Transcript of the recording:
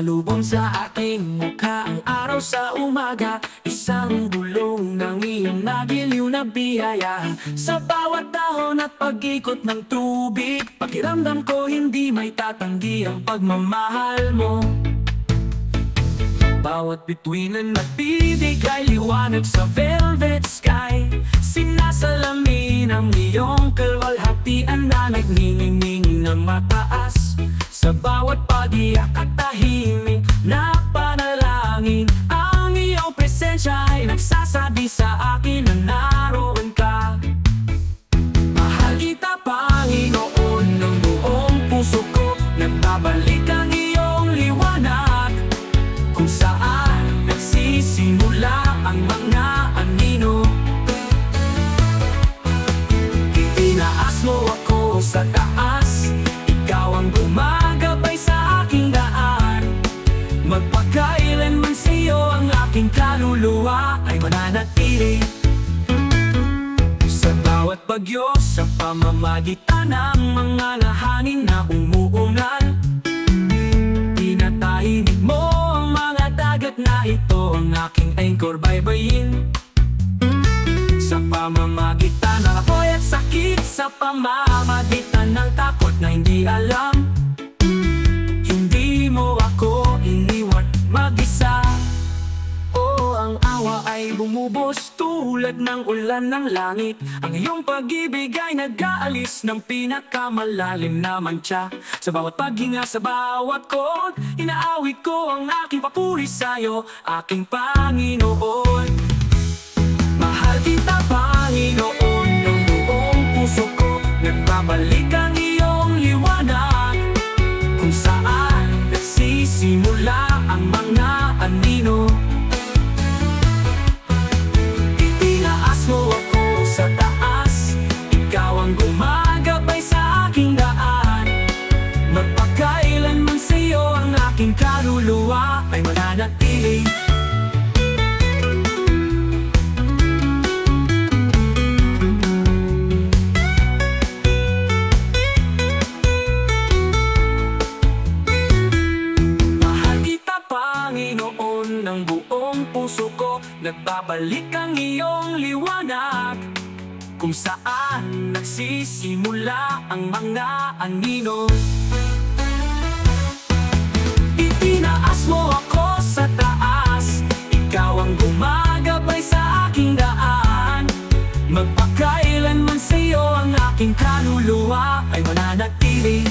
Sumalubong sa aking mukha ang araw sa umaga. Isang bulong ng iyong nagiliw na biyaya. Sa bawat dahon at pag-ikot ng tubig, pakiramdam ko hindi may tatanggi ang pagmamahal mo. Bawat bituin at bibigay liwanag sa velvet sky. Sinasalamin ang iyong kalwalhatian na nagniningning ng mataas. Sa bawat pag-iyak at tahimik na panalangin, ang iyong presensya ay nagsasabi sa akin na naroon ka. Mahal kita, Panginoon, ng buong puso ko. Nagbabalik ang iyong liwanag kung saan nagsisimula ang mga anino. Itinaas mo ako sa taas, ikaw ang gumagabay sa aking daan. Magpakailanman sa'yo ang aking kaluluwa ay mananatili. Sa bawat bagyo, sa pamamagitan ng mga lahanin na umuulan, tinatahimik mo ang mga dagat na ito ang aking anchor baybayin. Sa pamamagitan ng apoy at sakit, sa pamamagitan ng takot na hindi alam, hindi mo ako iniwan mag-isa. Oo, ang awa ay bumubos tulad ng ulan ng langit. Ang iyong pag-ibig ay nag-aalis ng pinakamalalim na mantsa. Sa bawat paghinga, sa bawat chord, inaawit ko ang aking papuri sa'yo, aking Panginoon. Mahal kita, Panginoon, ng buong puso ko. Nagbabalik ang iyong liwanag kung saan nagsisimula ang mga anino. Itinaas mo ako sa taas, ikaw ang gumagabay sa aking daan. Magpakailanman sa'yo ang aking kaluluwa ay mananatili. Panginoon, ng buong puso ko. Nagbabalik ang iyong liwanag kung saan nagsisimula ang mga anino. Itinaas mo ako sa taas, ikaw ang gumagabay sa aking daan. Magpakailanman sa'yo ang aking kaluluwa ay mananatili.